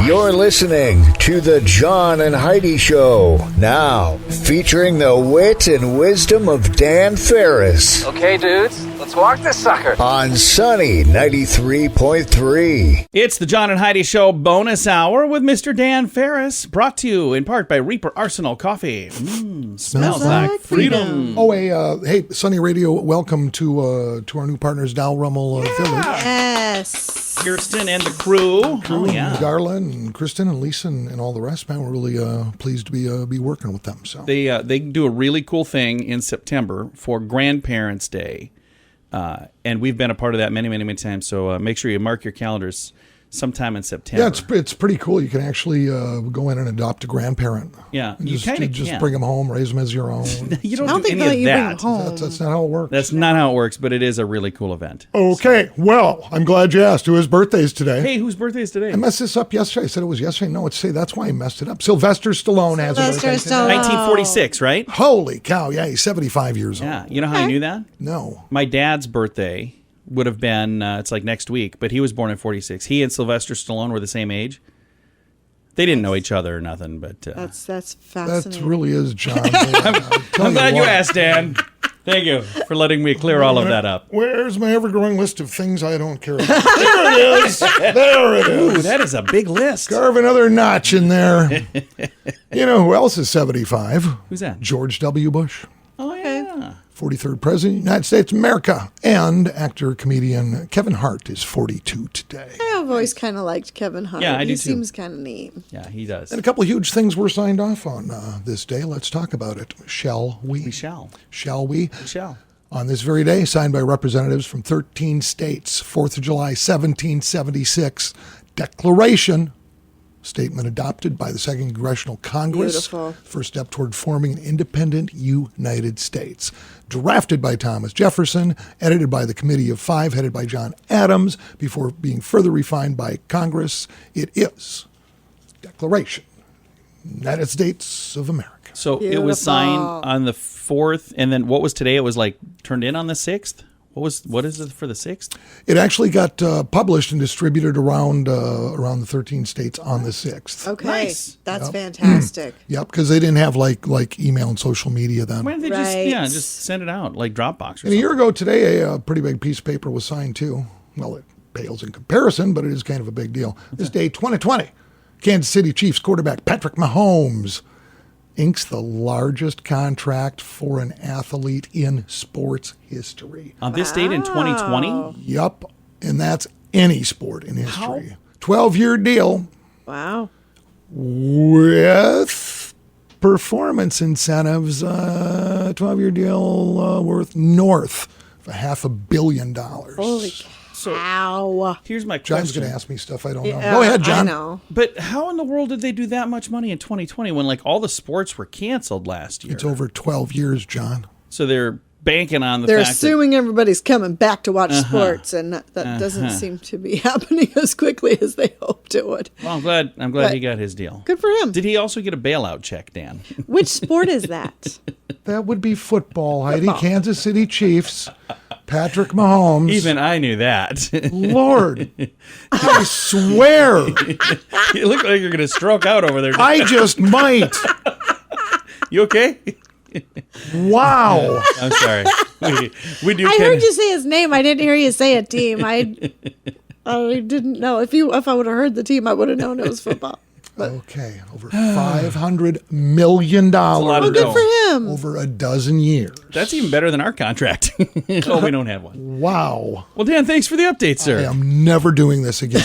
You're listening to the John and Heidi Show, now featuring the wit and wisdom of Dan Farris. Okay, dudes, let's walk this sucker. On Sunny 93.3. It's the John and Heidi Show bonus hour with Mr. Dan Farris, brought to you in part by Reaper Arsenal Coffee. Smells like freedom. Oh, hey, Sunny Radio, welcome to our new partners, Dow Rummel Village. Yes. Kirsten and the crew. And Garland and Kristen and Lisa and all the rest, man. We're really pleased to be working with them. So They do a really cool thing in September for Grandparents' Day. And we've been a part of that many, many, many times. So make sure you mark your calendars sometime in September. Yeah, it's pretty cool. You can actually go in and adopt a grandparent. Yeah, you kind of just bring them home, raise them as your own. You don't I don't do think any that of you bring that. them home. That's not how it works. That's not how it works, but it is a really cool event. Okay, well, I'm glad you asked. Whose birthday's today? Hey, whose birthday is today? I messed this up yesterday. I said it was yesterday. No, it's today. That's why I messed it up. Sylvester Stallone has a birthday today. 1946, right? Holy cow, yeah, he's 75 years old. Yeah, you know how I knew that? No. My dad's birthday would have been, it's like next week, but he was born in 46. He and Sylvester Stallone were the same age. They didn't know each other or nothing, but... That's fascinating. That really is, John. I'm glad you asked, Dan. Thank you for letting me clear all of that up. Where's my ever-growing list of things I don't care about? There it is. There it is. Ooh, that is a big list. Carve another notch in there. You know who else is 75? Who's that? George W. Bush. Oh, yeah. 43rd President of the United States of America. And actor-comedian Kevin Hart is 42 today. I've always kind of liked Kevin Hart. Yeah, I do He too. seems kind of neat. Yeah, he does. And a couple of huge things were signed off on this day. Let's talk about it. Shall we? We shall. Shall we? We shall. On this very day, signed by representatives from 13 states, 4th of July, 1776, Declaration, statement adopted by the Second Congressional Congress. Beautiful. First step toward forming an independent United States. Drafted by Thomas Jefferson, edited by the Committee of Five, headed by John Adams, before being further refined by Congress. It is Declaration, United States of America. So it was signed on the 4th, and then what was today? It was like turned in on the 6th? What is it for the 6th? It actually got published and distributed around the 13 states on the 6th. Okay. Nice. That's fantastic. Yep, because they didn't have like email and social media then. Why didn't they just send it out like Dropbox or And something? a year ago today, a pretty big piece of paper was signed too. Well, it pales in comparison, but it is kind of a big deal. This day, 2020, Kansas City Chiefs quarterback Patrick Mahomes inks the largest contract for an athlete in sports history. On this date in 2020? Yup, and that's any sport in history. 12-year deal. Wow. With performance incentives, 12-year deal worth north of $500 million. Holy cow. Here's my question. John's going to ask me stuff I don't know. Yeah, Go ahead, John. I know. But how in the world did they do that much money in 2020 when like all the sports were canceled last year? It's over 12 years, John. So they're banking on the They're fact assuming everybody's coming back to watch sports, and that doesn't seem to be happening as quickly as they hoped it would. Well, I'm glad he got his deal. Good for him. Did he also get a bailout check, Dan? Which sport is that? That would be football, Heidi. Kansas City Chiefs. Patrick Mahomes. Even I knew that. Lord, I swear. You look like you're going to stroke out over there. I just might. You okay? Wow. I'm sorry. We do. I heard you say his name. I didn't hear you say a team. I didn't know. If I would have heard the team, I would have known it was football. But Okay, over $500 million. lot of good for him. Over a dozen years. That's even better than our contract. Oh, we don't have one. Wow. Well, Dan, thanks for the update, sir. I am never doing this again.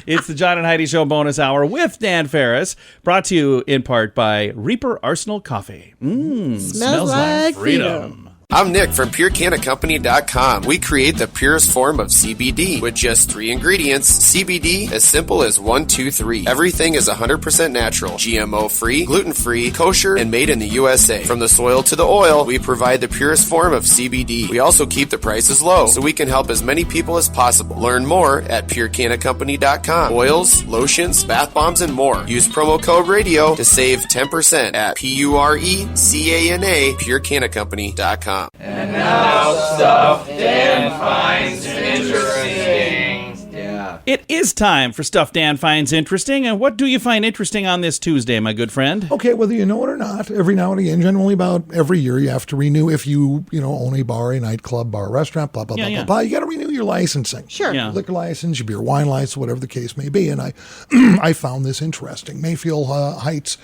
It's the John and Heidi Show bonus hour with Dan Farris, brought to you in part by Reaper Arsenal Coffee. Smells like freedom. I'm Nick from PureCannaCompany.com. We create the purest form of CBD with just 3 ingredients. CBD, as simple as 1, 2, 3. Everything is 100% natural, GMO-free, gluten-free, kosher, and made in the USA. From the soil to the oil, we provide the purest form of CBD. We also keep the prices low so we can help as many people as possible. Learn more at PureCannaCompany.com. Oils, lotions, bath bombs, and more. Use promo code RADIO to save 10% at PureCanna, PureCannaCompany.com. And now stuff Dan finds interesting. Yeah. It is time for Stuff Dan Finds Interesting. And what do you find interesting on this Tuesday, my good friend? Okay, whether you know it or not, every now and again, generally about every year, you have to renew if you own a bar, a nightclub, bar, restaurant, blah, blah, blah, blah. You got to renew your licensing. Sure. Yeah. Your liquor license, your beer, wine license, whatever the case may be. And I found this interesting. Mayfield Heights,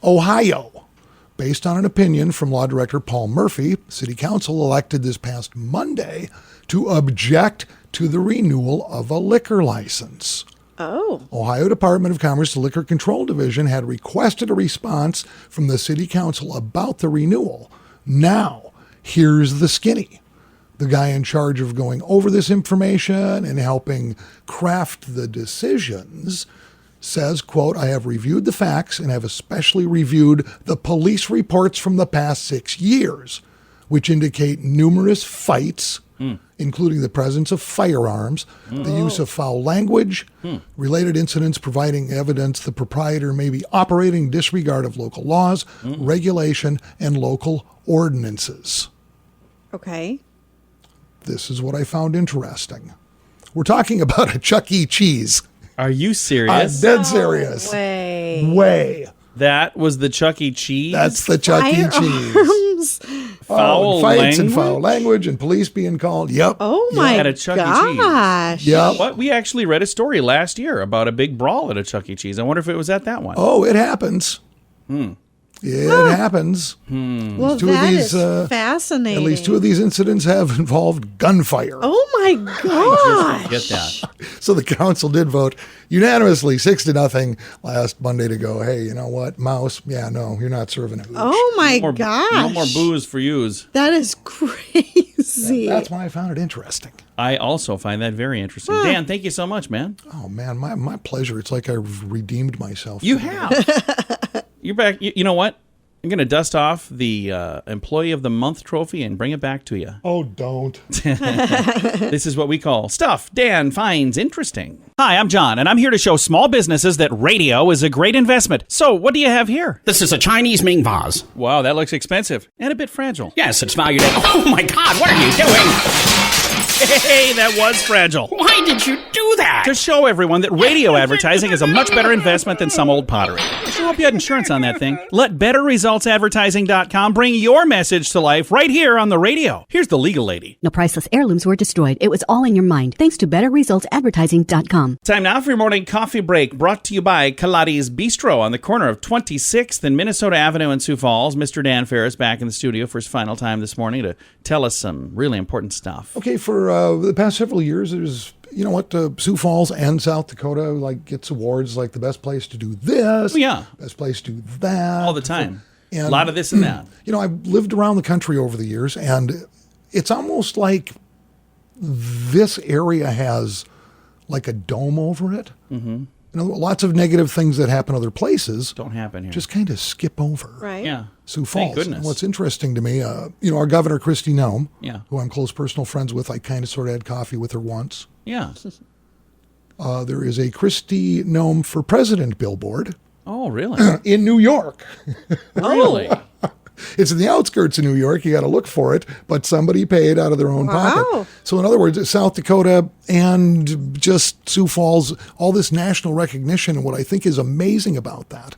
Ohio, based on an opinion from Law Director Paul Murphy, City Council elected this past Monday to object to the renewal of a liquor license. Oh. Ohio Department of Commerce, the Liquor Control Division, had requested a response from the City Council about the renewal. Now, here's the skinny. The guy in charge of going over this information and helping craft the decisions says, quote, I have reviewed the facts and have especially reviewed the police reports from the past 6 years, which indicate numerous fights, including the presence of firearms, the use of foul language, related incidents providing evidence the proprietor may be operating in disregard of local laws, regulation, and local ordinances. Okay. This is what I found interesting. We're talking about a Chuck E. Cheese. Are you serious? I'm dead serious. Way. That was the Chuck E. Cheese? That's the Chuck E. Cheese. Foul and fights language? and foul language and police being called. Yep. Oh my At a Chuck E. Cheese. gosh. Yep. What? We actually read a story last year about a big brawl at a Chuck E. Cheese. I wonder if it was at that one. Oh, it happens. It happens. Well, Two of that these, is fascinating. At least two of these incidents have involved gunfire. Oh my gosh. Get that. So the council did vote unanimously 6-0 last Monday to go, hey, you know what, Mouse? Yeah, no, you're not serving a hooch. Oh my No gosh. more booze for yous. That is crazy. That's why I found it interesting. I also find that very interesting. Dan, thank you so much, man. Oh, man, my pleasure. It's like I've redeemed myself. You have. You're back. You know what? I'm going to dust off the Employee of the Month trophy and bring it back to you. Oh, don't. This is what we call Stuff Dan Finds Interesting. Hi, I'm John, and I'm here to show small businesses that radio is a great investment. So, what do you have here? This is a Chinese Ming vase. Wow, that looks expensive and a bit fragile. Yes, it's valued at... Oh my God, what are you doing? Hey, that was fragile. Why did you do that? To show everyone that radio advertising is a much better investment than some old pottery. I sure hope you had insurance on that thing. Let BetterResultsAdvertising.com bring your message to life right here on the radio. Here's the legal lady. No priceless heirlooms were destroyed. It was all in your mind. Thanks to BetterResultsAdvertising.com. Time now for your morning coffee break, brought to you by Kaladi's Bistro on the corner of 26th and Minnesota Avenue in Sioux Falls. Mr. Dan Farris back in the studio for his final time this morning to tell us some really important stuff. Okay, for the past several years, there's, Sioux Falls and South Dakota gets awards like the best place to do this, best place to do that. All the time. And, a lot of this and that. I've lived around the country over the years, and it's almost like this area has like a dome over it. Mm-hmm. Lots of negative things that happen other places don't happen here. just kind of skip over. Right. Yeah. Sioux Falls. Thank goodness. And what's interesting to me, our Governor Kristi Noem, who I'm close personal friends with, I kind of sort of had coffee with her once. Yeah. There is a Kristi Noem for President billboard. Oh, really? In New York. Really? It's in the outskirts of New York. You got to look for it, but somebody paid out of their own pocket. So in other words, South Dakota and just Sioux Falls, all this national recognition. And what I think is amazing about that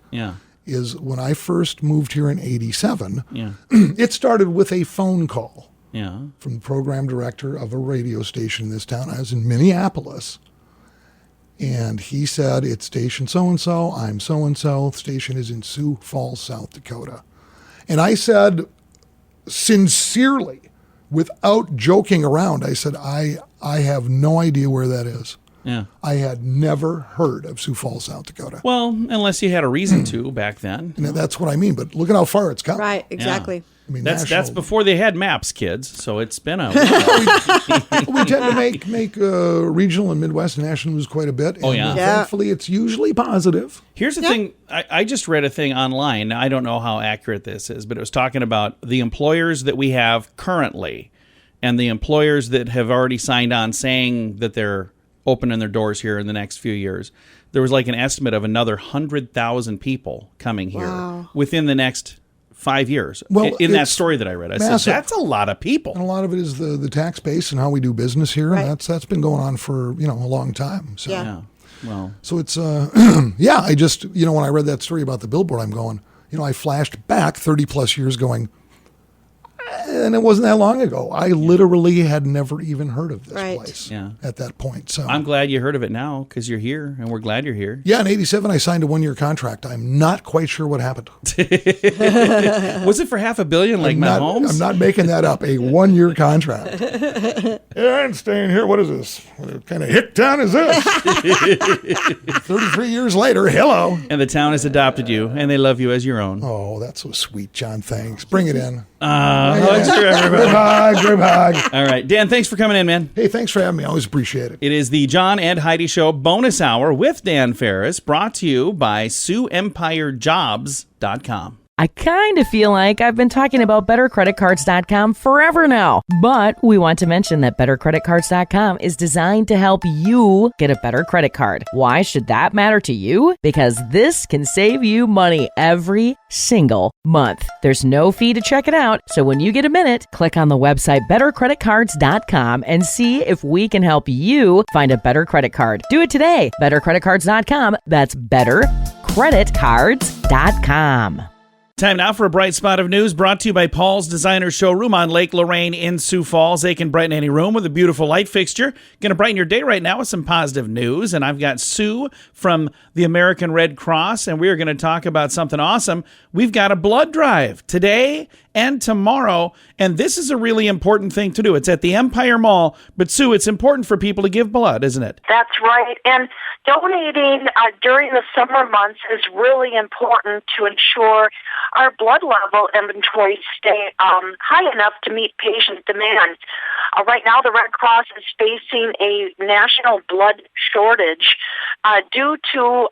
is when I first moved here in 87, it started with a phone call from the program director of a radio station in this town. I was in Minneapolis. And he said, it's station so-and-so, I'm so-and-so, the station is in Sioux Falls, South Dakota. And I said, sincerely, without joking around, I said, I have no idea where that is. Yeah. I had never heard of Sioux Falls, South Dakota. Well, unless you had a reason to back then. And that's what I mean, but look at how far it's come. Right, exactly. Yeah. I mean, that's before they had maps, kids. So it's been a we tend to make regional and Midwest national news quite a bit. And thankfully, it's usually positive. Here's the thing. I just read a thing online. Now, I don't know how accurate this is, but it was talking about the employers that we have currently and the employers that have already signed on saying that they're opening their doors here in the next few years. There was like an estimate of another 100,000 people coming here within the next 5 years. Well, in that it's story that I read, I massive. said, that's a lot of people. And a lot of it is the tax base and how we do business here. Right. And that's been going on for, a long time. So, Yeah. Yeah. Well, so it's, I just, when I read that story about the billboard, I'm going, I flashed back 30 plus years going, and it wasn't that long ago. I literally had never even heard of this Right. place Yeah. at that point. So I'm glad you heard of it now because you're here, and we're glad you're here. yeah, in 87, I signed a 1-year contract. I'm not quite sure what happened. Was it for $500 million like Matt Holmes? I'm not making that up. A 1-year contract. Yeah, I'm staying here. What is this? What kind of hick town is this? 33 years later, hello. And the town has adopted you, and they love you as your own. Oh, that's so sweet, John. Thanks. Bring it in. Hugs for everybody. Group hug. All right, Dan, thanks for coming in, man. Hey, thanks for having me. I always appreciate it. It is the John and Heidi Show bonus hour with Dan Farris, brought to you by SiouxEmpireJobs.com. I kind of feel like I've been talking about BetterCreditCards.com forever now. But we want to mention that BetterCreditCards.com is designed to help you get a better credit card. Why should that matter to you? Because this can save you money every single month. There's no fee to check it out. So when you get a minute, click on the website BetterCreditCards.com and see if we can help you find a better credit card. Do it today. BetterCreditCards.com. That's BetterCreditCards.com. Time now for a bright spot of news brought to you by Paul's Designer Showroom on Lake Lorraine in Sioux Falls. They can brighten any room with a beautiful light fixture. Going to brighten your day right now with some positive news. And I've got Sue from the American Red Cross, and we're going to talk about something awesome. We've got a blood drive today and tomorrow, and this is a really important thing to do. It's at the Empire Mall, but Sue, it's important for people to give blood, isn't it? That's right. And donating during the summer months is really important to ensure our blood level inventories stay high enough to meet patient demand. Right now, the Red Cross is facing a national blood shortage due to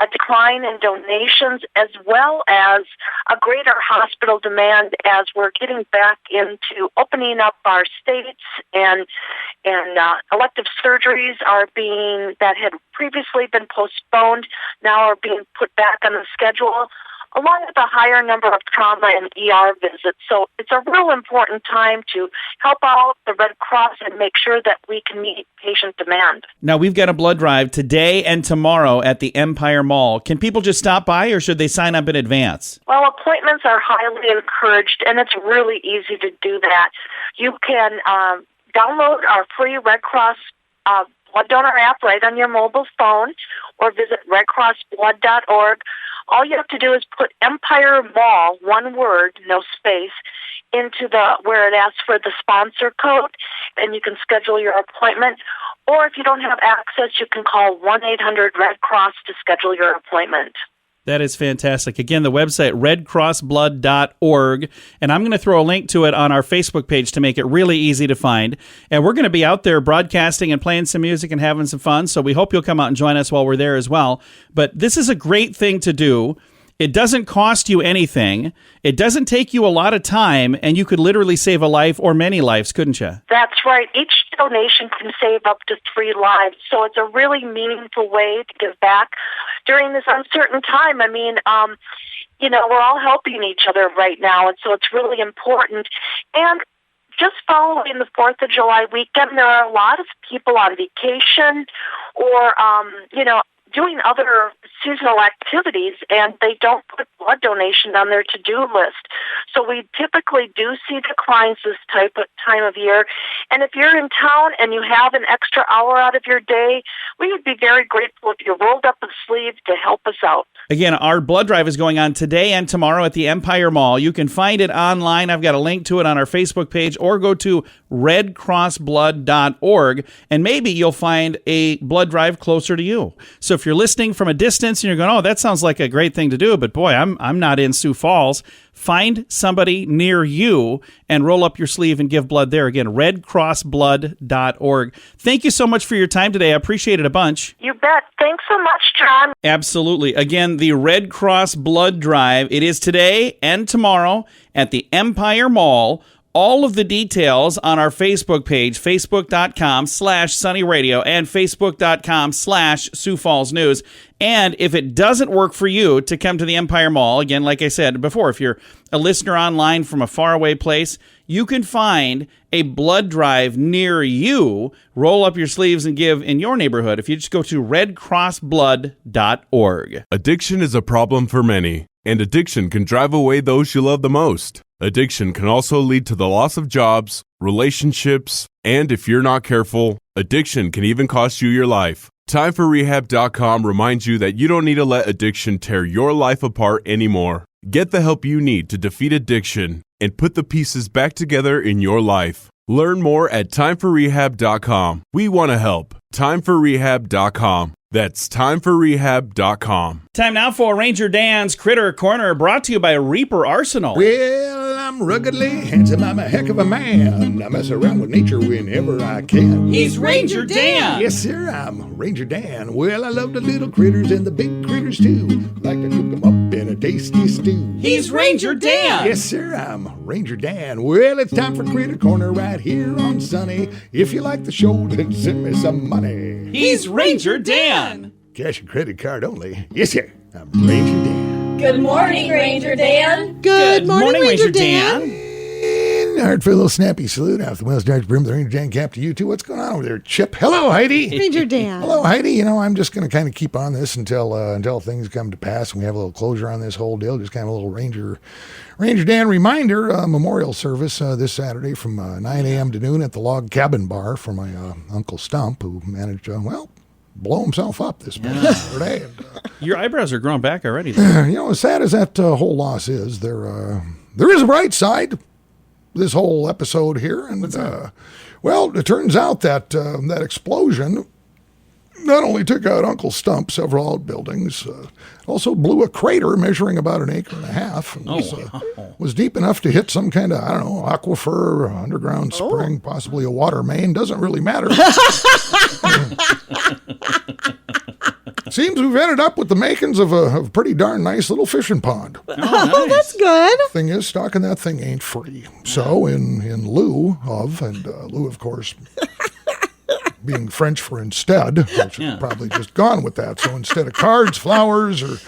a decline in donations, as well as a greater hospital demand as we're getting back into opening up our states, and elective surgeries that had previously been postponed now are being put back on the schedule, along with a higher number of trauma and ER visits. So it's a real important time to help out the Red Cross and make sure that we can meet patient demand. Now, we've got a blood drive today and tomorrow at the Empire Mall. Can people just stop by, or should they sign up in advance? Well, appointments are highly encouraged, and it's really easy to do that. You can download our free Red Cross blood donor app right on your mobile phone, or visit redcrossblood.org. All you have to do is put Empire Mall, one word, no space, into where it asks for the sponsor code, and you can schedule your appointment. Or if you don't have access, you can call 1-800-RED-CROSS to schedule your appointment. That is fantastic. Again, the website, redcrossblood.org, and I'm going to throw a link to it on our Facebook page to make it really easy to find. And we're going to be out there broadcasting and playing some music and having some fun, so we hope you'll come out and join us while we're there as well. But this is a great thing to do. It doesn't cost you anything. It doesn't take you a lot of time, and you could literally save a life or many lives, couldn't you? That's right. Each donation can save up to 3 lives, so it's a really meaningful way to give back during this uncertain time. I mean, we're all helping each other right now, and so it's really important. And just following the 4th of July weekend, there are a lot of people on vacation or, doing other seasonal activities, and they don't put blood donation on their to-do list. So we typically do see declines this time of year. And if you're in town and you have an extra hour out of your day, we would be very grateful if you rolled up a sleeve to help us out. Again, our blood drive is going on today and tomorrow at the Empire Mall. You can find it online. I've got a link to it on our Facebook page, or go to redcrossblood.org, and maybe you'll find a blood drive closer to you. So if you're listening from a distance and you're going, oh, that sounds like a great thing to do, but boy, I'm not in Sioux Falls, find somebody near you and roll up your sleeve and give blood there. Again, redcrossblood.org. Thank you so much for your time today. I appreciate it a bunch. You bet. Thanks so much, John. Absolutely. Again, the Red Cross Blood Drive. It is today and tomorrow at the Empire Mall, all of the details on our Facebook page, facebook.com/sunnyradio and facebook.com/Sioux Falls News. And if it doesn't work for you to come to the Empire Mall, again, like I said before, if you're a listener online from a faraway place, you can find a blood drive near you. Roll up your sleeves and give in your neighborhood if you just go to redcrossblood.org. Addiction is a problem for many, and addiction can drive away those you love the most. Addiction can also lead to the loss of jobs, relationships, and if you're not careful, addiction can even cost you your life. TimeForRehab.com reminds you that you don't need to let addiction tear your life apart anymore. Get the help you need to defeat addiction and put the pieces back together in your life. Learn more at TimeForRehab.com. We want to help. TimeForRehab.com. That's TimeForRehab.com. Time now for Ranger Dan's Critter Corner, brought to you by Reaper Arsenal. Well, I'm ruggedly handsome. I'm a heck of a man. I mess around with nature whenever I can. He's Ranger Dan. Yes, sir, I'm Ranger Dan. Well, I love the little critters and the big critters, too. Like to cook them up in a tasty stew. He's Ranger Dan. Yes, sir, I'm Ranger Dan. Well, it's time for Critter Corner right here on Sunny. If you like the show, then send me some money. He's Ranger Dan. Cash and credit card only. Yes, sir, I'm Ranger Dan. Good morning, Ranger Dan. Good morning, Ranger Dan. And heart for a little snappy salute off the Wales Dodge Brim, the Ranger Dan cap to you too. What's going on over there, Chip? Hello, Heidi. Ranger Dan. Hello, Heidi. You know, I'm just going to kind of keep on this until things come to pass and we have a little closure on this whole deal. Just kind of a little Ranger Dan reminder, memorial service this Saturday from 9 a.m. to noon at the Log Cabin Bar for my Uncle Stump, who managed to, blow himself up this past Saturday. And, your eyebrows are growing back already, though. As sad as that whole loss is, there is a bright side this whole episode here. And, it turns out that that explosion not only took out Uncle Stump, several outbuildings, also blew a crater measuring about 1.5 acres. And was deep enough to hit some kind of, aquifer, or underground spring, possibly a water main. Doesn't really matter. Seems we've ended up with the makings of a pretty darn nice little fishing pond. Oh, nice. That's good. Thing is, stocking that thing ain't free. So in lieu of, of course, being French for instead, which is probably just gone with that. So instead of cards, flowers, or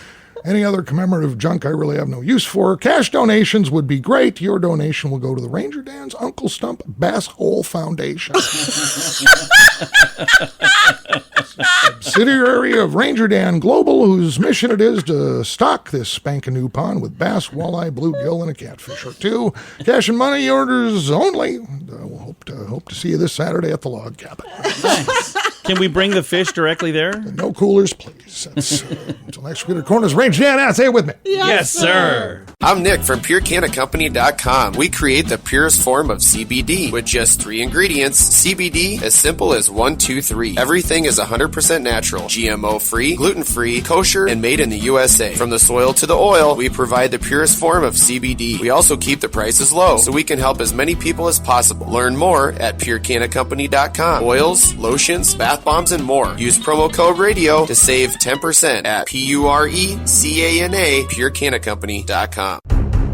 any other commemorative junk I really have no use for, cash donations would be great. Your donation will go to the Ranger Dan's Uncle Stump Bass Hole Foundation. Subsidiary of Ranger Dan Global, whose mission it is to stock this spanking new pond with bass, walleye, bluegill, and a catfish or two. Cash and money orders only. We'll hope to see you this Saturday at the Log Cabin. Nice. Can we bring the fish directly there? No coolers, please. Until next Critter Corner's Ranger Dan. Say it with me. Yes, sir. I'm Nick from PureCannaCompany.com. We create the purest form of CBD with just 3 ingredients. CBD, as simple as 1, 2, 3. Everything is 100% natural, GMO-free, gluten-free, kosher, and made in the USA. From the soil to the oil, we provide the purest form of CBD. We also keep the prices low, so we can help as many people as possible. Learn more at PureCannaCompany.com. Oils, lotions, bath bombs, and more. Use promo code RADIO to save 10% at PureCanna, PureCannaCompany.com.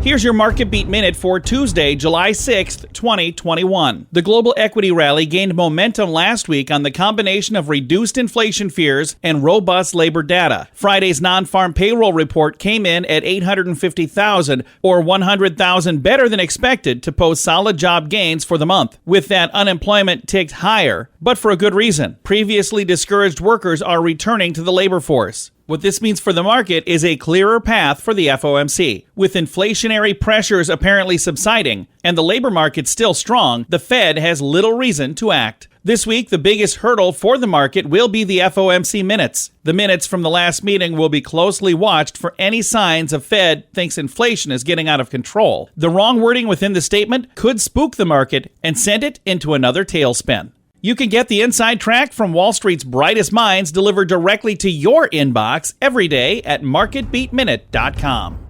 Here's your Market Beat Minute for Tuesday, July 6th, 2021. The global equity rally gained momentum last week on the combination of reduced inflation fears and robust labor data. Friday's non-farm payroll report came in at 850,000, or 100,000 better than expected, to post solid job gains for the month. With that, unemployment ticked higher, but for a good reason. Previously discouraged workers are returning to the labor force. What this means for the market is a clearer path for the FOMC. With inflationary pressures apparently subsiding and the labor market still strong, the Fed has little reason to act. This week, the biggest hurdle for the market will be the FOMC minutes. The minutes from the last meeting will be closely watched for any signs of Fed thinks inflation is getting out of control. The wrong wording within the statement could spook the market and send it into another tailspin. You can get the inside track from Wall Street's brightest minds delivered directly to your inbox every day at marketbeatminute.com.